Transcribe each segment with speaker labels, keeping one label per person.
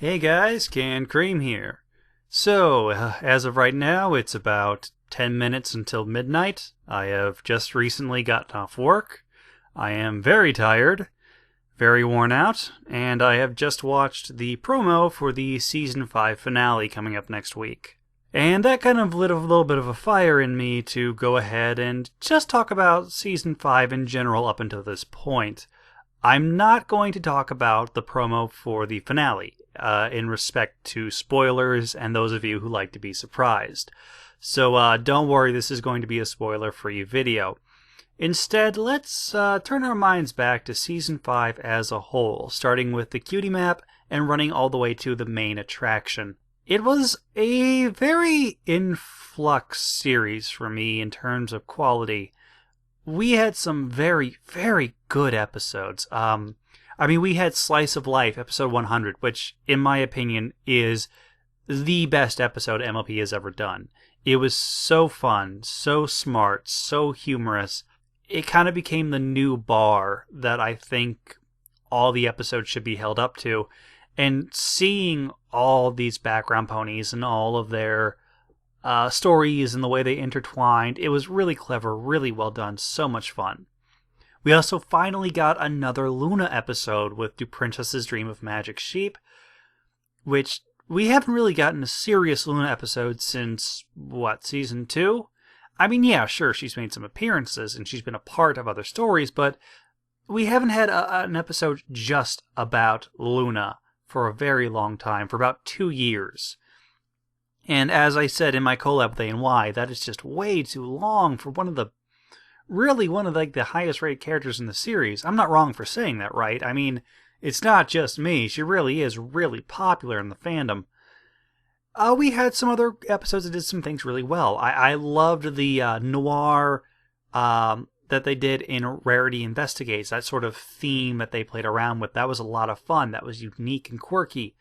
Speaker 1: Hey guys, cannedcream here. So, as of right now, it's about 10 minutes until midnight. I have just recently gotten off work. I am very tired, very worn out, and I have just watched the promo for the Season 5 finale coming up next week. And that kind of lit a little bit of a fire in me to go ahead and just talk about Season 5 in general up until this point. I'm not going to talk about the promo for the finale, in respect to spoilers and those of you who like to be surprised. So don't worry, this is going to be a spoiler-free video. Instead, let's turn our minds back to Season 5 as a whole, starting with the Cutie Map and running all the way to the main attraction. It was a very in-flux series for me in terms of quality. We had some very, very good episodes. We had Slice of Life, episode 100, which, in my opinion, is the best episode MLP has ever done. It was so fun, so smart, so humorous. It kind of became the new bar that I think all the episodes should be held up to. And seeing all these background ponies and all of their stories and the way they intertwined, it was really clever, really well done, so much fun. We also finally got another Luna episode with Do Princesses Dream of Magic Sheep, which we haven't really gotten a serious Luna episode since, season 2? I mean, yeah, sure, she's made some appearances and she's been a part of other stories, but we haven't had an episode just about Luna for a very long time, for about 2 years. And as I said in my collab with A&Y, that is just way too long for one of the highest rated characters in the series. I'm not wrong for saying that, right? I mean, it's not just me. She really is really popular in the fandom. We had some other episodes that did some things really well. I loved the noir that they did in Rarity Investigates, that sort of theme that they played around with. That was a lot of fun. That was unique and quirky.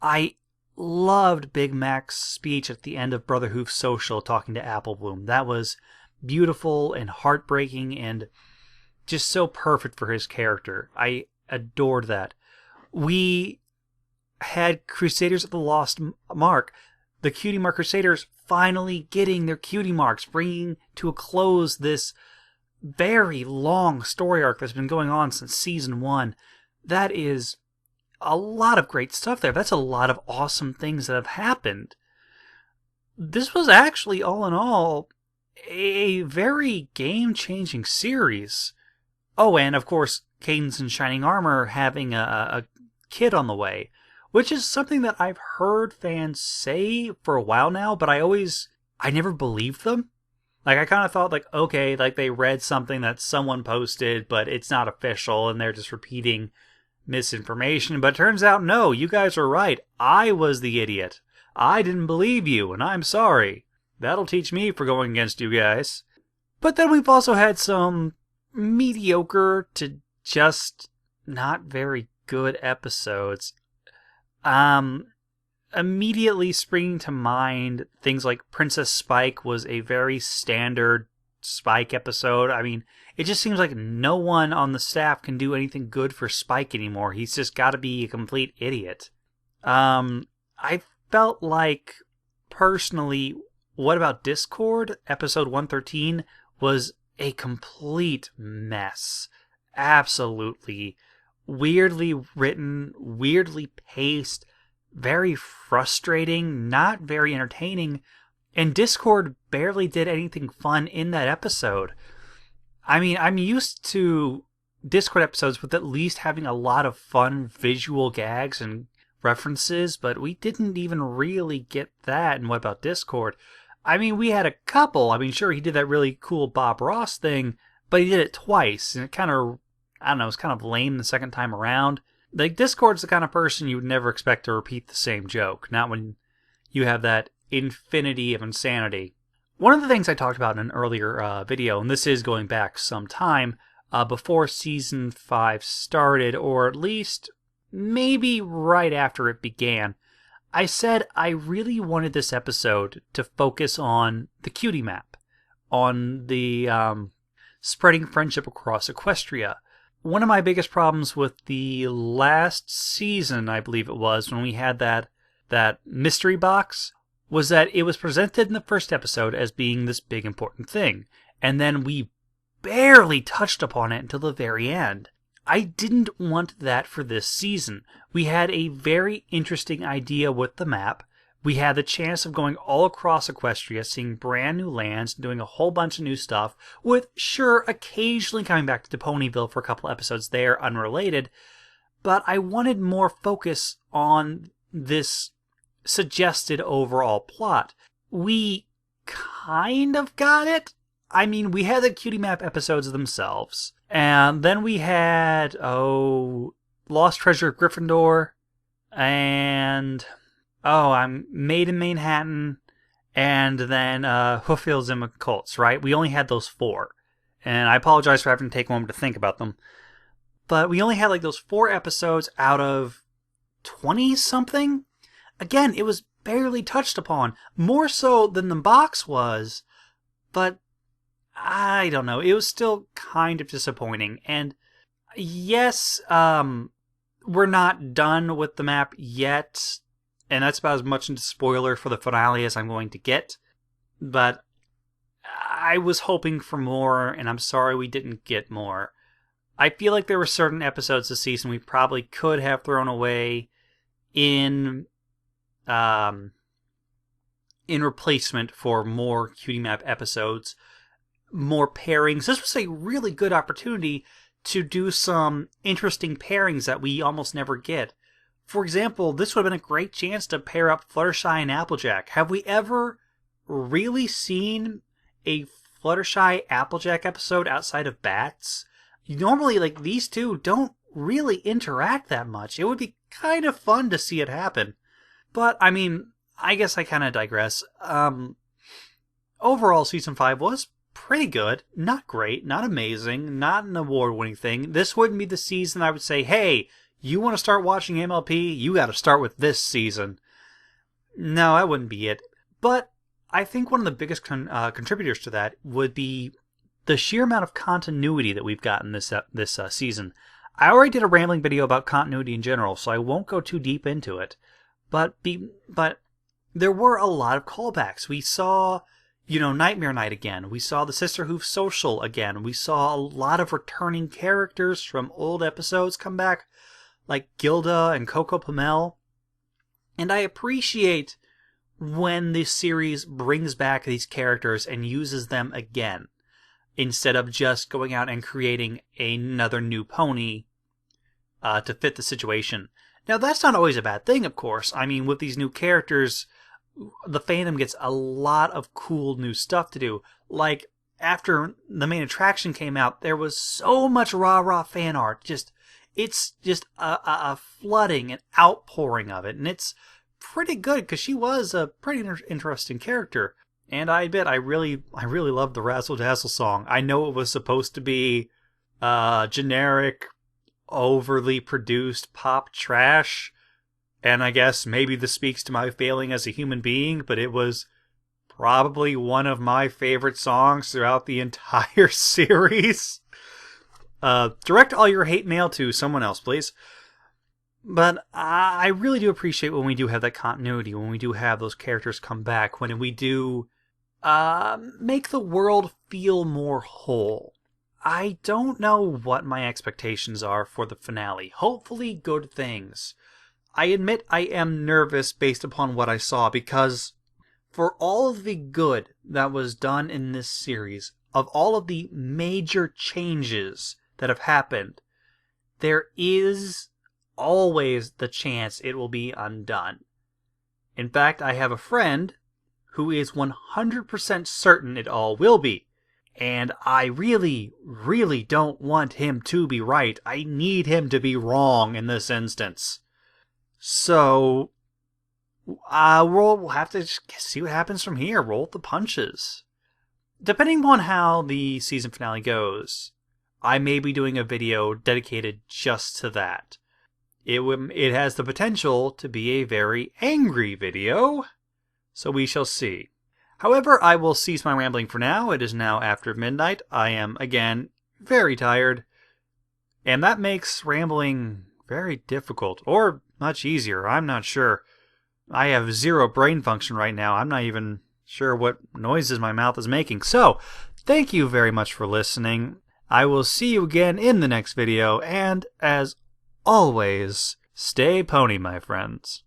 Speaker 1: I loved Big Mac's speech at the end of Brotherhoof Social talking to Apple Bloom. That was beautiful and heartbreaking and just so perfect for his character. I adored that. We had Crusaders of the Lost Mark, the Cutie Mark Crusaders finally getting their cutie marks, bringing to a close this very long story arc that's been going on since season 1. That is a lot of great stuff there. That's a lot of awesome things that have happened. This was actually, all in all, a very game-changing series. Oh, and of course, Cadence in Shining Armor having a kid on the way, which is something that I've heard fans say for a while now, but I never believed them. I kind of thought, okay, they read something that someone posted, but it's not official, and they're just repeating misinformation. But it turns out, no, you guys are right. I was the idiot. I didn't believe you, and I'm sorry. That'll teach me for going against you guys. But then we've also had some mediocre to just not very good episodes. Immediately springing to mind, things like Princess Spike was a very standard Spike episode. I mean, it just seems like no one on the staff can do anything good for Spike anymore. He's just got to be a complete idiot. I felt like, personally, What About Discord, episode 113, was a complete mess. Absolutely. Weirdly written, weirdly paced, very frustrating, not very entertaining, and Discord barely did anything fun in that episode. I mean, I'm used to Discord episodes with at least having a lot of fun visual gags and references, but we didn't even really get that in What About Discord? I mean, we had a couple. I mean, sure, he did that really cool Bob Ross thing, but he did it twice, and it kind of, it's kind of lame the second time around. Discord's the kind of person you would never expect to repeat the same joke, not when you have that infinity of insanity. One of the things I talked about in an earlier video, and this is going back some time, before Season 5 started, or at least maybe right after it began, I said I really wanted this episode to focus on the Cutie Map, on the spreading friendship across Equestria. one of my biggest problems with the last season, I believe it was, when we had that mystery box, was that it was presented in the first episode as being this big important thing. And then we barely touched upon it until the very end. I didn't want that for this season. We had a very interesting idea with the map. We had the chance of going all across Equestria, seeing brand new lands, doing a whole bunch of new stuff, with, sure, occasionally coming back to Ponyville for a couple episodes there, unrelated, but I wanted more focus on this suggested overall plot. We kind of got it. I mean, we had the Cutie Map episodes themselves, and then we had, Lost Treasure of Gryffindor, and, I'm Made in Manhattan, and then Hooffields and McColts, right? We only had those 4, and I apologize for having to take a moment to think about them, but we only had like those 4 episodes out of 20-something? Again, it was barely touched upon, more so than the box was, but I don't know. It was still kind of disappointing. And yes, we're not done with the map yet. And that's about as much into spoiler for the finale as I'm going to get. But I was hoping for more, and I'm sorry we didn't get more. I feel like there were certain episodes this season we probably could have thrown away in replacement for more Cutie Map episodes. More pairings. This was a really good opportunity to do some interesting pairings that we almost never get. For example, this would have been a great chance to pair up Fluttershy and Applejack. Have we ever really seen a Fluttershy Applejack episode outside of Bats? Normally, like, these two don't really interact that much. It would be kind of fun to see it happen. But, I mean, I guess I kind of digress. Overall, Season 5 was pretty good. Not great, not amazing, not an award-winning thing. This wouldn't be the season I would say, hey, you want to start watching MLP? You got to start with this season. No, that wouldn't be it. But I think one of the biggest contributors to that would be the sheer amount of continuity that we've gotten this season. I already did a rambling video about continuity in general, so I won't go too deep into it. But there were a lot of callbacks. We saw, Nightmare Night again. We saw the Sisterhoof Social again. We saw a lot of returning characters from old episodes come back, like Gilda and Coco Pamel. And I appreciate when the series brings back these characters and uses them again, instead of just going out and creating another new pony to fit the situation. Now, that's not always a bad thing, of course. I mean, with these new characters, the fandom gets a lot of cool new stuff to do. Like, after the main attraction came out, there was so much rah-rah fan art. It's just a flooding and outpouring of it. And it's pretty good, because she was a pretty interesting character. And I admit, I really loved the Razzle Dazzle song. I know it was supposed to be generic, overly produced pop trash. And I guess maybe this speaks to my failing as a human being, but it was probably one of my favorite songs throughout the entire series. Direct all your hate mail to someone else, please. But I really do appreciate when we do have that continuity, when we do have those characters come back, when we do make the world feel more whole. I don't know what my expectations are for the finale. Hopefully good things. I admit I am nervous based upon what I saw, because for all of the good that was done in this series, of all of the major changes that have happened, there is always the chance it will be undone. In fact, I have a friend who is 100% certain it all will be. And I really, really don't want him to be right. I need him to be wrong in this instance. So, we'll have to just see what happens from here. Roll with the punches. Depending upon how the season finale goes, I may be doing a video dedicated just to that. It has the potential to be a very angry video, so we shall see. However, I will cease my rambling for now. It is now after midnight. I am, again, very tired. And that makes rambling very difficult, or much easier. I'm not sure. I have zero brain function right now. I'm not even sure what noises my mouth is making. So, thank you very much for listening. I will see you again in the next video, and as always, stay pony, my friends.